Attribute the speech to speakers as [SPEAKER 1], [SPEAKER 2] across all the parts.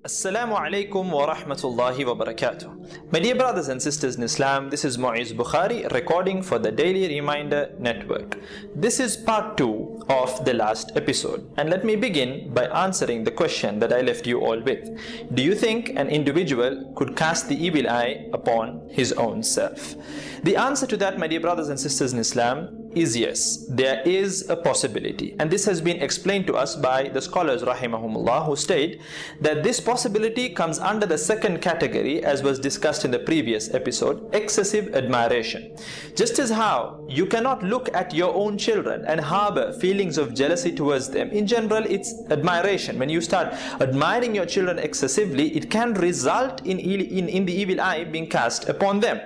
[SPEAKER 1] Assalamu alaikum wa rahmatullahi wa barakatuh. My dear brothers and sisters in Islam, this is Mu'izz Bukhari recording for the Daily Reminder Network. This is part 2 of the last episode, and let me begin by answering the question that I left you all with. Do you think an individual could cast the evil eye upon his own self? The answer to that, my dear brothers and sisters in Islam, is yes, there is a possibility, and this has been explained to us by the scholars rahimahumullah, who state that this possibility comes under the second category, as was discussed in the previous episode, excessive admiration. Just as how you cannot look at your own children and harbor feelings of jealousy towards them, in general it's admiration. When you start admiring your children excessively, it can result in the evil eye being cast upon them.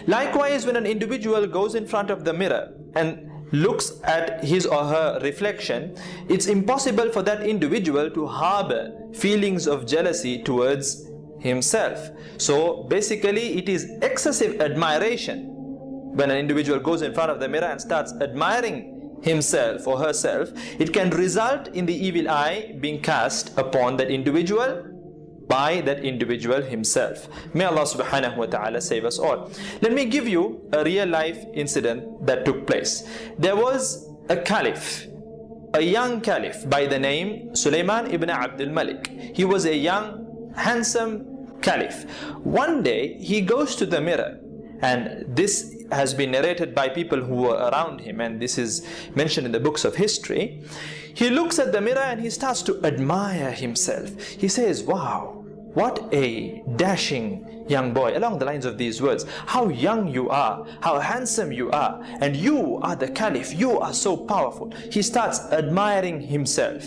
[SPEAKER 1] Likewise, when an individual goes in front of the mirror and looks at his or her reflection, it's impossible for that individual to harbor feelings of jealousy towards himself. So basically it is excessive admiration. When an individual goes in front of the mirror and starts admiring himself or herself, it can result in the evil eye being cast upon that individual by that individual himself. May Allah subhanahu wa ta'ala save us all. Let me give you a real life incident that took place. There was a caliph, a young caliph by the name Sulaiman ibn Abdul Malik. He was a young, handsome caliph. One day he goes to the mirror, and this has been narrated by people who were around him, and this is mentioned in the books of history. He looks at the mirror and he starts to admire himself. He says, wow, what a dashing young boy, along the lines of these words. How young you are, how handsome you are, and you are the caliph, you are so powerful. He starts admiring himself.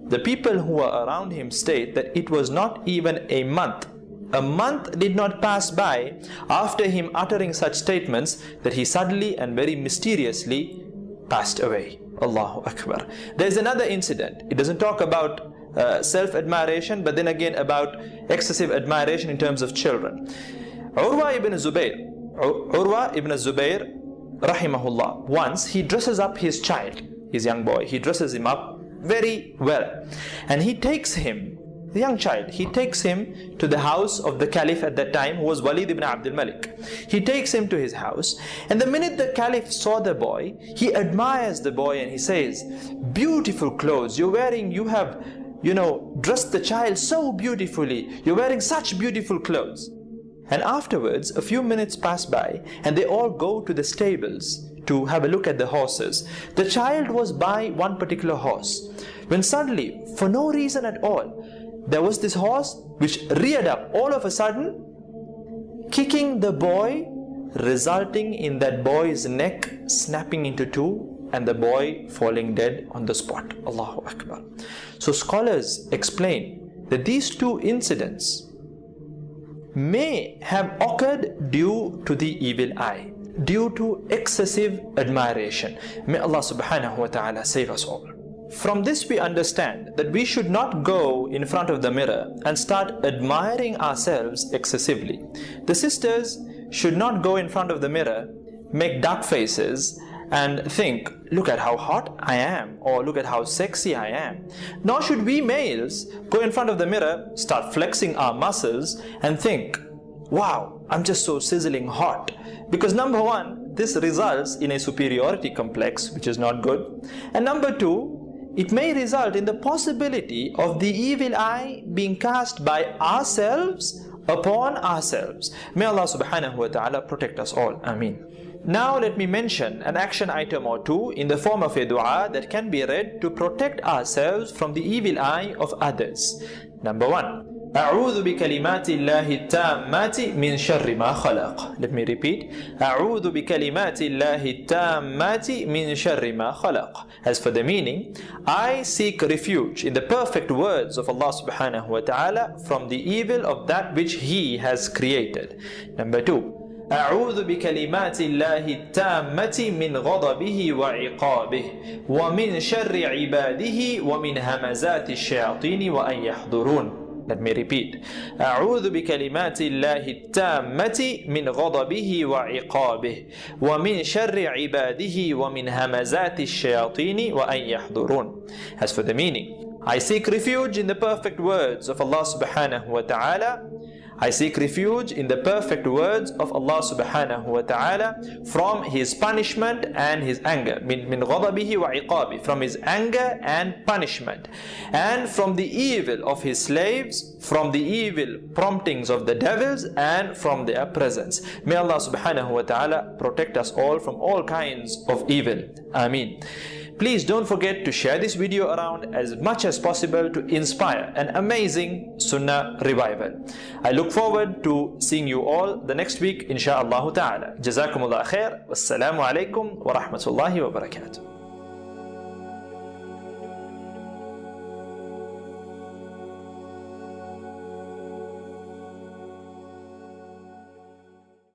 [SPEAKER 1] The people who were around him state that it was not even a month. A month did not pass by after him uttering such statements that he suddenly and very mysteriously passed away. Allahu Akbar. There's another incident. It doesn't talk about self-admiration, but then again about excessive admiration in terms of children. Urwa ibn Zubayr rahimahullah, once he dresses up his child, his young boy, he dresses him up very well, and he takes him, the young child, he takes him to the house of the caliph at that time, who was Walid ibn Abdul Malik. He takes him to his house, and the minute the caliph saw the boy, he admires the boy and he says, beautiful clothes you're wearing, you have, dressed the child so beautifully, you're wearing such beautiful clothes. And afterwards, a few minutes pass by, and they all go to the stables to have a look at the horses. The child was by one particular horse, when suddenly, for no reason at all, there was this horse which reared up all of a sudden, kicking the boy, resulting in that boy's neck snapping into two and the boy falling dead on the spot. Allahu Akbar. So scholars explain that these two incidents may have occurred due to the evil eye, due to excessive admiration. May Allah subhanahu wa ta'ala save us all. From this we understand that we should not go in front of the mirror and start admiring ourselves excessively. The sisters should not go in front of the mirror, make dark faces and think, look at how hot I am, or look at how sexy I am. Nor should we males go in front of the mirror, start flexing our muscles and think, wow, I'm just so sizzling hot. Because number one, this results in a superiority complex, which is not good. And number two, it may result in the possibility of the evil eye being cast by ourselves upon ourselves. May Allah subhanahu wa ta'ala protect us all. Ameen. Now let me mention an action item or two in the form of a dua that can be read to protect ourselves from the evil eye of others. Number one, أعوذ بكلمات الله التامات من شر ما خلق. Let me repeat. أعوذ بكلمات الله التامات من شر ما خلق. As for the meaning, I seek refuge in the perfect words of Allah subhanahu wa ta'ala from the evil of that which He has created. Number two, أعوذ بكلمات الله التامة من غضبه وعقابه ومن شر عباده ومن همزات الشياطين وأن يحضرون. Let me repeat. أعوذ بكلمات الله التامة من غضبه وعقابه ومن شر عباده ومن همزات الشياطين وأن يحضرون. As for the meaning, I seek refuge in the perfect words of Allah subhanahu wa ta'ala. I seek refuge in the perfect words of Allah subhanahu wa ta'ala from His punishment and His anger. Min ghadabihi wa iqabi, from His anger and punishment. And from the evil of His slaves, from the evil promptings of the devils, and from their presence. May Allah subhanahu wa ta'ala protect us all from all kinds of evil. Ameen. Please don't forget to share this video around as much as possible to inspire an amazing Sunnah revival. I look forward to seeing you all the next week, insha'Allah ta'ala. Jazakumullah khair. Wassalamu alaikum wa rahmatullahi wa barakatuh.